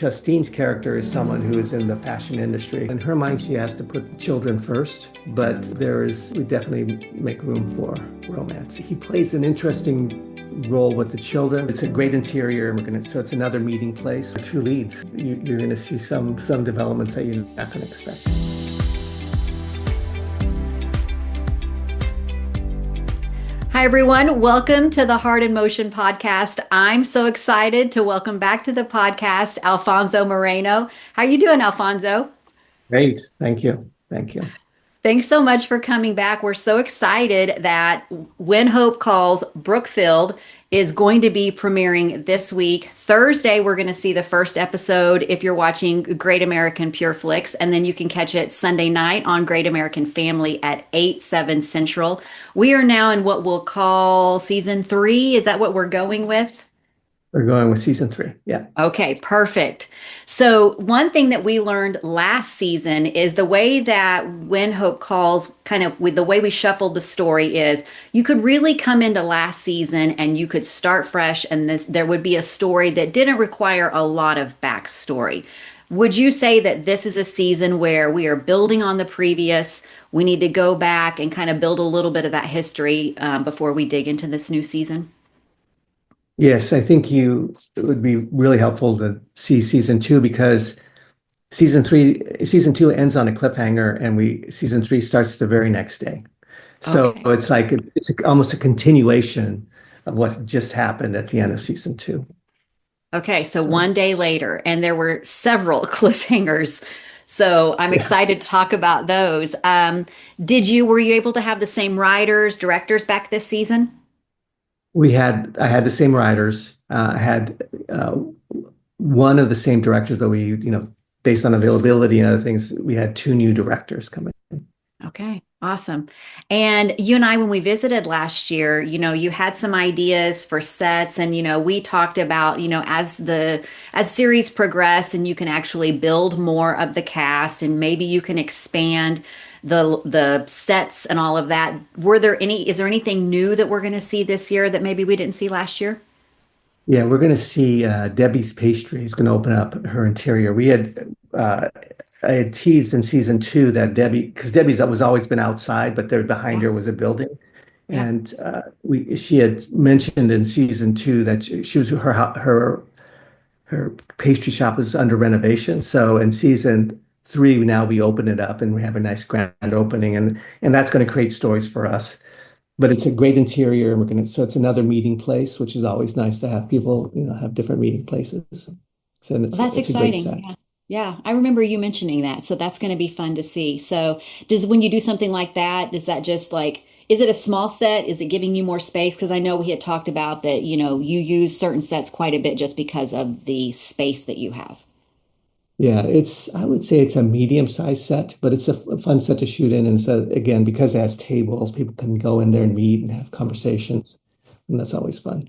Justine's character is someone who is in the fashion industry. In her mind, she has to put children first, but we definitely make room for romance. He plays an interesting role with the children. It's a great interior, and so it's another meeting place for two leads. You're going to see some developments that you're not going to expect. Hi, everyone. Welcome to the Heart in Motion podcast. I'm so excited to welcome back to the podcast, Alfonso Moreno. How are you doing, Alfonso? Great. Thank you. Thank you. Thanks so much for coming back. We're so excited that When Hope Calls Brookfield is going to be premiering this week. Thursday, we're going to see the first episode if you're watching Great American Pure Flix, and then you can catch it Sunday night on Great American Family at 8/7 Central. We are now in what we'll call season 3. Is that what we're going with? We're going with season 3. Yeah. Okay, perfect. So one thing that we learned last season is the way that When Hope Calls, kind of with the way we shuffled the story, is you could really come into last season and you could start fresh, and there would be a story that didn't require a lot of backstory. Would you say that this is a season where we are building on the previous? We need to go back and kind of build a little bit of that history before we dig into this new season? Yes, I think it would be really helpful to see season 2 because season 2 ends on a cliffhanger, and season 3 starts the very next day. So Okay. it's almost a continuation of what just happened at the end of season 2. Okay, so So one day later, and there were several cliffhangers. So I'm yeah, excited to talk about those. Were you able to have the same writers, directors back this season? I had the same writers. I had one of the same directors, but based on availability and other things, we had 2 new directors coming. Okay, awesome. And you and I, when we visited last year, you had some ideas for sets, and we talked about, as series progress and you can actually build more of the cast, and maybe you can expand the sets and all of that. Is there anything new that we're going to see this year that maybe we didn't see last year? Yeah, we're going to see Debbie's Pastry is going to open up her interior. I had teased in season 2 that because Debbie's was always been outside, but there behind Yeah, her was a building. yeah. And she had mentioned in season 2 that her pastry shop was under renovation. So in season 3, now we open it up and we have a nice grand opening, and that's going to create stories for us. But it's a great interior, and so it's another meeting place, which is always nice to have people, have different meeting places. So Well, that's it's a great exciting. set. Yeah. Yeah, I remember you mentioning that. So that's going to be fun to see. So when you do something like that, does that just is it a small set? Is it giving you more space? Because I know we had talked about that, you use certain sets quite a bit just because of the space that you have. Yeah, I would say it's a medium-sized set, but it's a fun set to shoot in. And so again, because it has tables, people can go in there and meet and have conversations, and that's always fun.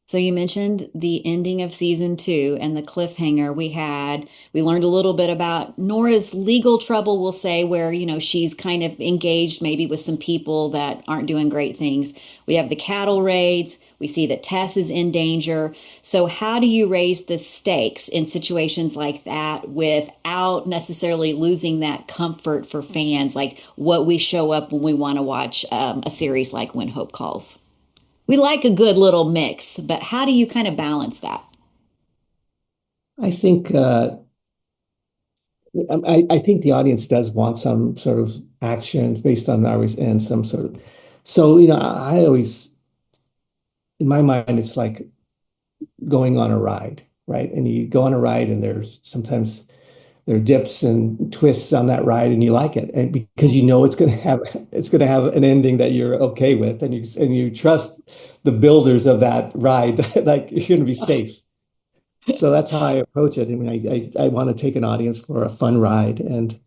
So you mentioned the ending of season 2 and the cliffhanger we had. We learned a little bit about Nora's legal trouble, we'll say, where, she's kind of engaged maybe with some people that aren't doing great things. We have the cattle raids. We see that Tess is in danger. So how do you raise the stakes in situations like that without necessarily losing that comfort for fans, like what we show up when we want to watch a series like When Hope Calls? We like a good little mix, but how do you kind of balance that? I think I think the audience does want some sort of action based on ours and some sort of. So I always, in my mind, it's like going on a ride, right? And you go on a ride, and sometimes there are dips and twists on that ride, and you like it, and because it's going to have an ending that you're okay with, and you trust the builders of that ride, like you're going to be safe. So that's how I approach it. I mean, I want to take an audience for a fun ride, and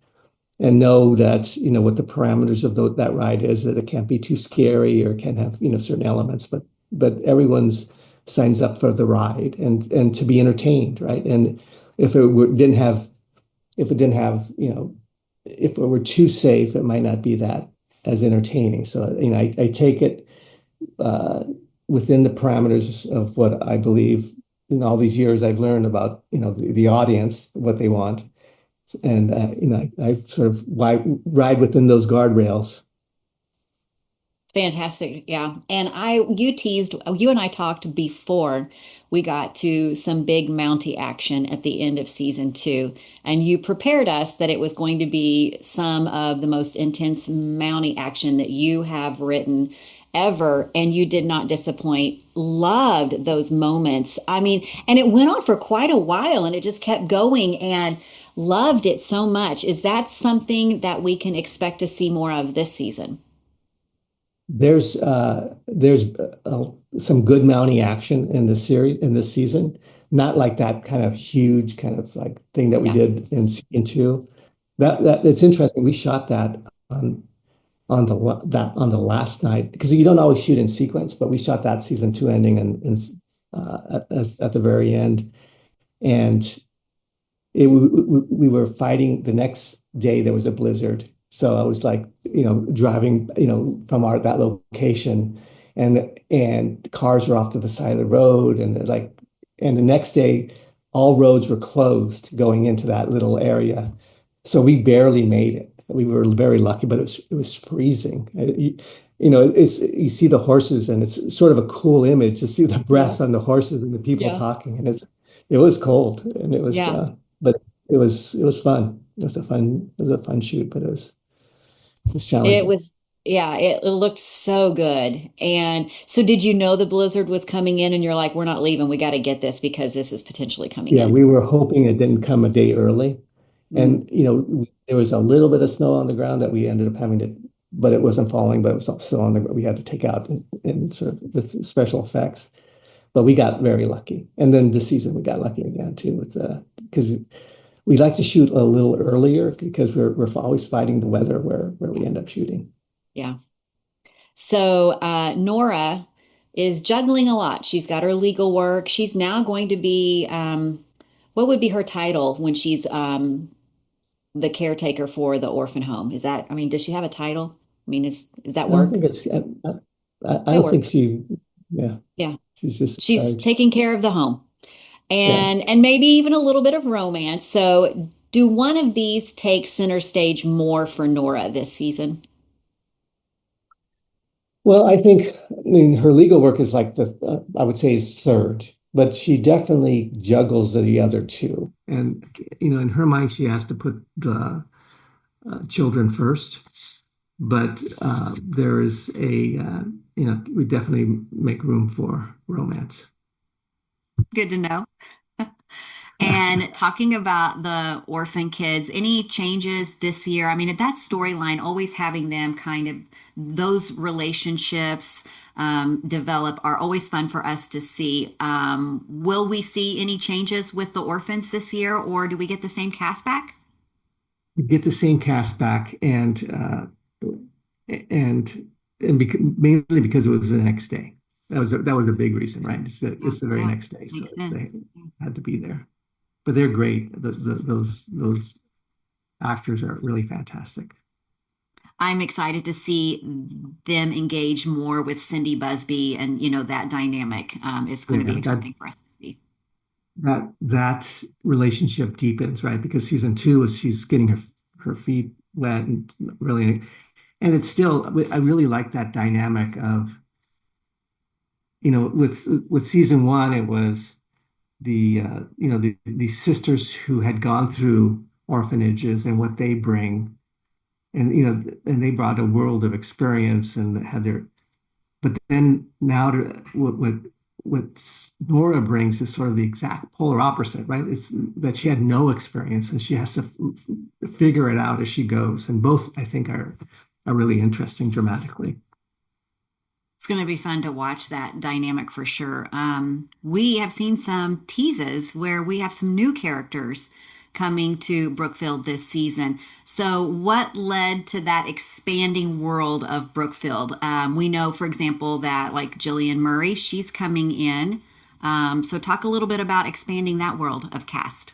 know that what the parameters of that ride is, that it can't be too scary or can have certain elements, but everyone's signs up for the ride and to be entertained, right? And if if it were too safe, it might not be that as entertaining. So, I take it within the parameters of what I believe in all these years, I've learned about, the audience, what they want. And, I sort of ride within those guardrails. Fantastic. Yeah. And you and I talked before we got to some big Mountie action at the end of season two. And you prepared us that it was going to be some of the most intense Mountie action that you have written ever. And you did not disappoint. Loved those moments. I mean, and it went on for quite a while and it just kept going and loved it so much. Is that something that we can expect to see more of this season? There's some good Mountie action in this series in this season. Not like that kind of huge kind of like thing that we Yeah. did in season two. That it's interesting. We shot that on the last night because you don't always shoot in sequence, but we shot that season two ending and at the very end, and we were fighting the next day. There was a blizzard, so I was like, driving, from that location, and cars were off to the side of the road, and they're like, and the next day, all roads were closed going into that little area, so we barely made it. We were very lucky, but it was freezing. It's you see the horses, and it's sort of a cool image to see the Yeah. breath on the horses and the people Yeah. talking, and it was cold, and Yeah. but it was fun. It was a fun shoot, but it was It challenging. was, yeah, it looked so good. And so, did you know the blizzard was coming in and you're like, we're not leaving. We got to get this because this is potentially coming Yeah, in? we were hoping it didn't come a day early, Mm, and there was a little bit of snow on the ground that we ended up having to, but it wasn't falling, but it was still on the we had to take out in sort of with special effects. But we got very lucky, and then this season we got lucky again too with because we like to shoot a little earlier because we're always fighting the weather where we end up shooting. yeah. So, Nora is juggling a lot. She's got her legal work. She's now going to be, what would be her title when she's the caretaker for the orphan home? Is that, I mean, does she have a title? I mean, is that I don't work? think it's I That don't think work. she yeah, Yeah. she's just in She's charge. taking care of the home. Yeah. And maybe even a little bit of romance. So, do one of these take center stage more for Nora this season? Well, I mean, her legal work is like I would say is third, but she definitely juggles the other two. And, in her mind, she has to put the children first. But there is we definitely make room for romance. Good to know. And talking about the orphan kids, any changes this year? I mean, that storyline, always having them kind of those relationships develop are always fun for us to see. Will we see any changes with the orphans this year, or do we get the same cast back? We get the same cast back, and mainly because it was the next day. That was a big reason, right? Yeah, It's the very yeah, next day, so makes sense. they had to be there. But they're great. Those actors are really fantastic. I'm excited to see them engage more with Cindy Busby, and that dynamic is going to be Yeah, exciting for us to see. that relationship deepens, right? Because season two is she's getting her feet wet and really, and it's still I really like that dynamic of with season one it was these sisters who had gone through orphanages and what they bring, and and they brought a world of experience and had their, but then now what Nora brings is sort of the exact polar opposite, right? It's that she had no experience and she has to figure it out as she goes, and both I think are really interesting dramatically. It's going to be fun to watch that dynamic for sure. We have seen some teases where we have some new characters coming to Brookfield this season. So, what led to that expanding world of Brookfield? We know, for example, that like Jillian Murray, she's coming in. So, talk a little bit about expanding that world of cast.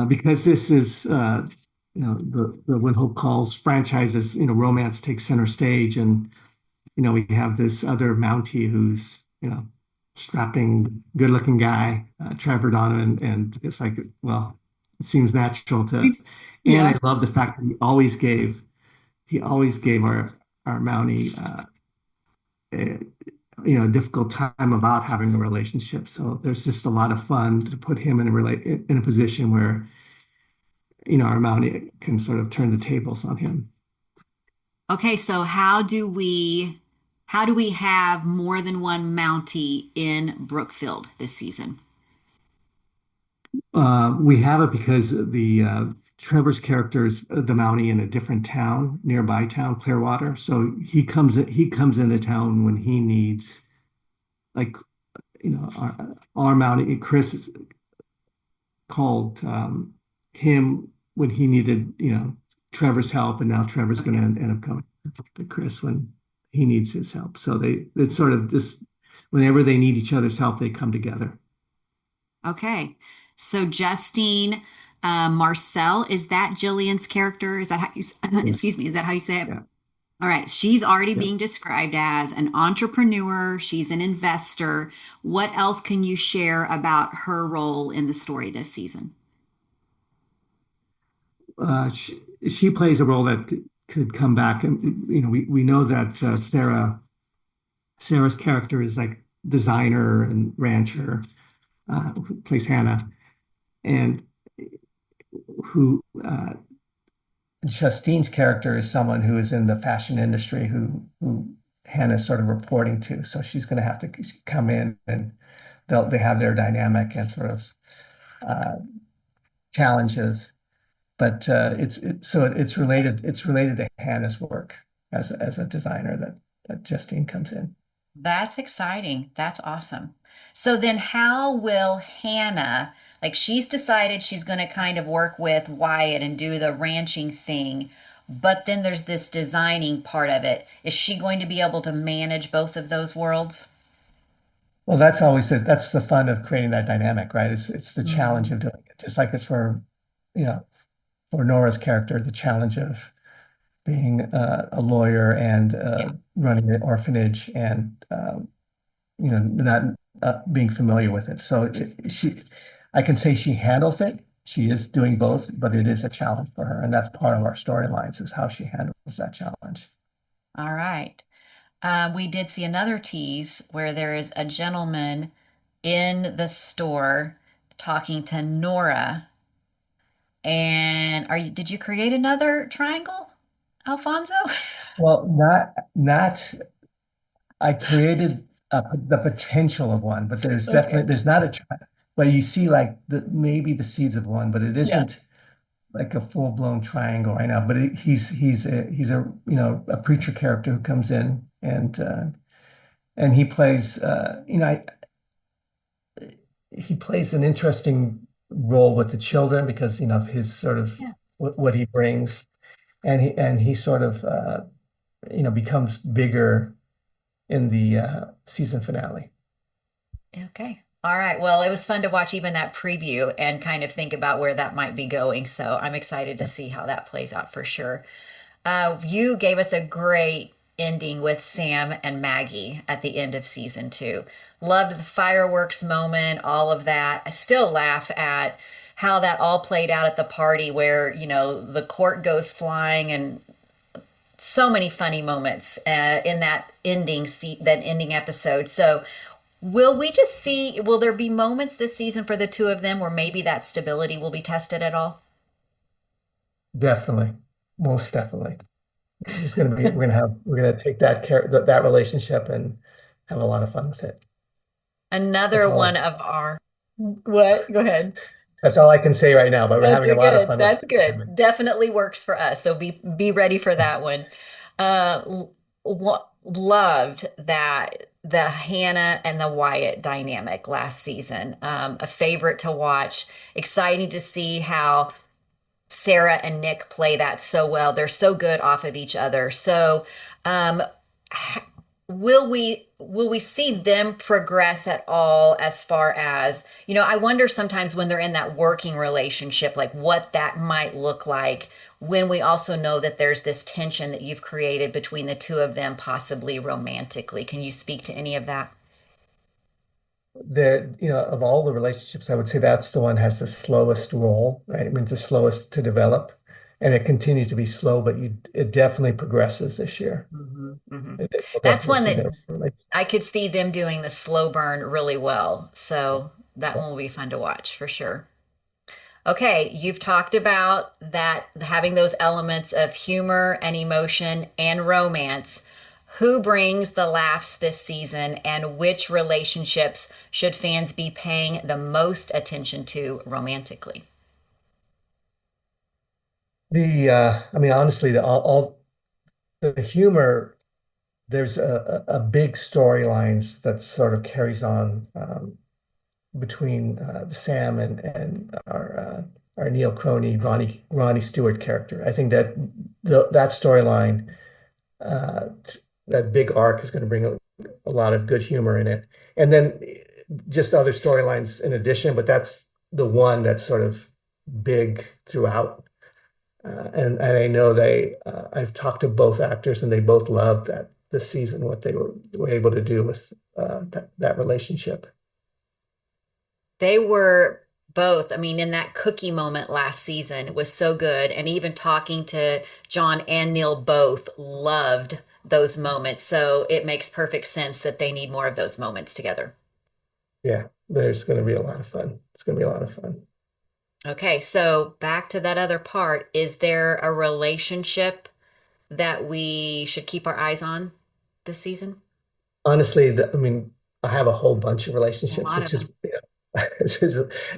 Because this is the When Hope Calls franchises, romance takes center stage, and we have this other Mountie who's strapping, good-looking guy, Trevor Donovan, and it's like, well, it seems natural to. Oops. And Yeah. I love the fact that he always gave our Mountie a, a difficult time about having a relationship. So there's just a lot of fun to put him in a position where our Mountie can sort of turn the tables on him. Okay, so how do we have more than one Mountie in Brookfield this season? We have it because Trevor's character is the Mountie in a different town, nearby town, Clearwater. So he comes into town when he needs, like, our Mountie. Chris called him when he needed, Trevor's help, and now Trevor's going to Okay. end up coming to Chris when he needs his help. So it's sort of this, whenever they need each other's help, they come together. Okay. So Justine Marcel, is that Jillian's character? Is that how you, excuse Yes. me, is that how you say it? Yeah. All right. She's already Yeah. being described as an entrepreneur. She's an investor. What else can you share about her role in the story this season? She plays a role that could come back, and we know that Sarah's character is like designer and rancher, who plays Hannah, and who Justine's character is someone who is in the fashion industry who Hannah's sort of reporting to. So she's going to have to come in, and they have their dynamic and sort of uh, challenges. But it's related to Hannah's work as a designer that Justine comes in. That's exciting. That's awesome. So then how will Hannah, like she's decided she's going to kind of work with Wyatt and do the ranching thing, but then there's this designing part of it. Is she going to be able to manage both of those worlds? Well, that's the fun of creating that dynamic, right? It's the challenge Mhm. of doing it, just like it's you know for Nora's character, the challenge of being a lawyer and Yeah. running an orphanage and not being familiar with it. So I can say she handles it. She is doing both, but it is a challenge for her, and that's part of our storylines is how she handles that challenge. All right. We did see another tease where there is a gentleman in the store talking to Nora. And did you create another triangle, Alfonso? Well, not I created the potential of one, but Okay. there's not but you see like maybe the seeds of one, but it Yeah. isn't like a full-blown triangle right now. But he's a a preacher character who comes in and he plays he plays an interesting role with the children because of his sort of Yeah. what he brings, and he sort of becomes bigger in the season finale. Okay. All right. Well, it was fun to watch even that preview and kind of think about where that might be going. So I'm excited to Yeah. see how that plays out for sure. You gave us a great ending with Sam and Maggie at the end of season two. Loved the fireworks moment, all of that. I still laugh at how that all played out at the party where, the court goes flying and so many funny moments in that ending episode. So will there be moments this season for the two of them where maybe that stability will be tested at all? Definitely, most definitely. We're gonna take that relationship and have a lot of fun with it. That's Another all I one of our What? Go ahead. that's all I can say right now, but we're That's having a a lot of good. fun with That's good. it. Definitely works for us. So be ready for that one. Loved that the Hannah and the Wyatt dynamic last season. A favorite to watch. Exciting to see how Sarah and Nick play that so well. They're so good off of each other. So, um, will we see them progress at all as far as, I wonder sometimes when they're in that working relationship, like what that might look like when we also know that there's this tension that you've created between the two of them, possibly romantically. Can you speak to any of that? there, of all the relationships, I would say that's the one has the slowest roll, right? I mean, it's the slowest to develop, and it continues to be slow, but it definitely progresses this year. Hmm. Hmm. We'll That's definitely one see that the relationship. I could see them doing the slow burn really well. So that one will be fun to watch for sure. Okay, you've talked about that having those elements of humor and emotion and romance. Who brings the laughs this season, and which relationships should fans be paying the most attention to romantically? I mean, honestly, all the humor, there's a big storylines that sort of carries on between Sam and our Neil Crony, Ronnie Stewart character. I think that that storyline, that big arc is going to bring a lot of good humor in it. And then just other storylines in addition, but that's the one that's sort of big throughout. And I know I've talked to both actors and they both loved that this season, what they were able to do with that relationship. They were both, I mean, in that cookie moment last season, it was so good. And even talking to John and Neil both loved those moments. So it makes perfect sense that they need more of those moments together. Yeah, there's going to be a lot of fun. It's going to be a lot of fun. Okay, so back to that other part. Is there a relationship that we should keep our eyes on this season? Honestly, I mean, I have a whole bunch of A relationships, lot of which is, them.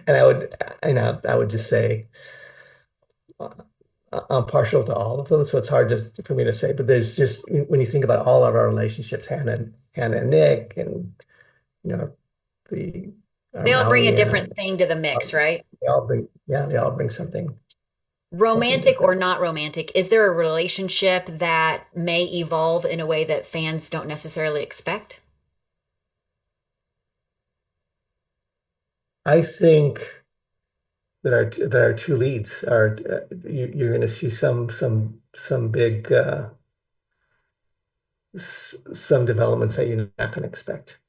and I would just say uh, I'm partial to all of them, so it's hard just for me to say. But there's just when you think about all of our relationships, Hannah and Nick, and you know the our They all bring a Mountie and different thing to the mix, right? they all bring something Romantic or different. not romantic, is there a relationship that may evolve in a way that fans don't necessarily expect? I think that our two leads are you're going to see some big some developments that you're not going to expect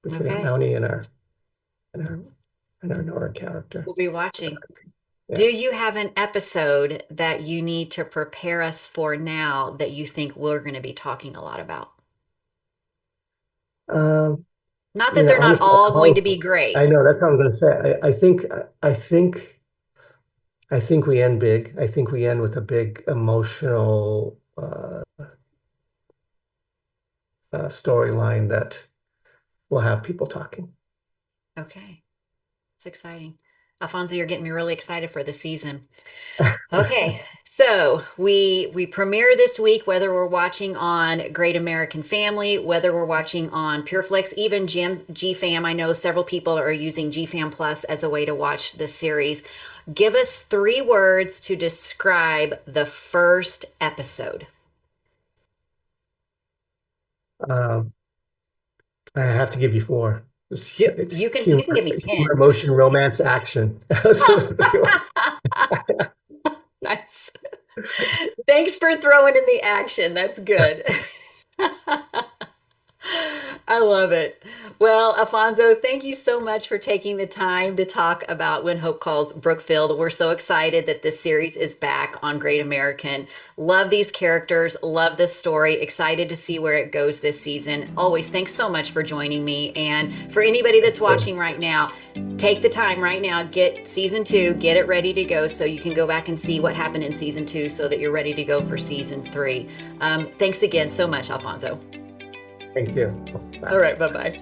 between our Okay, Mountie and our and our Nora character. we'll be That's watching. good. Do Yeah. you have an episode that you need to prepare us for now that you think we're going to be talking a lot about? Um, Not that they're not Honestly, I all going to hope be great. I know that's what I'm going to say. I think we end big. I think we end with a big emotional storyline that will have people talking. Okay, it's exciting. Alfonso, you're getting me really excited for the season. Okay, so we premiere this week, whether we're watching on Great American Family, whether we're watching on PureFlix, even GFam. I know several people are using GFam Plus as a way to watch this series. Give us three words to describe the first episode. Um, I have to give you four. You It's can you can give me humor, 10. emotion, romance, action. Those are the three words. Nice. Thanks for throwing in the action. That's good. I love it. Well, Alfonso, thank you so much for taking the time to talk about When Hope Calls Brookfield. We're so excited that this series is back on Great American. Love these characters, love this story, excited to see where it goes this season. Always, thanks so much for joining me. And for anybody that's watching right now, take the time right now, get season two, get it ready to go so you can go back and see what happened in season two so that you're ready to go for season three. Thanks again so much, Alfonso. Thank you. All Bye. right, bye bye.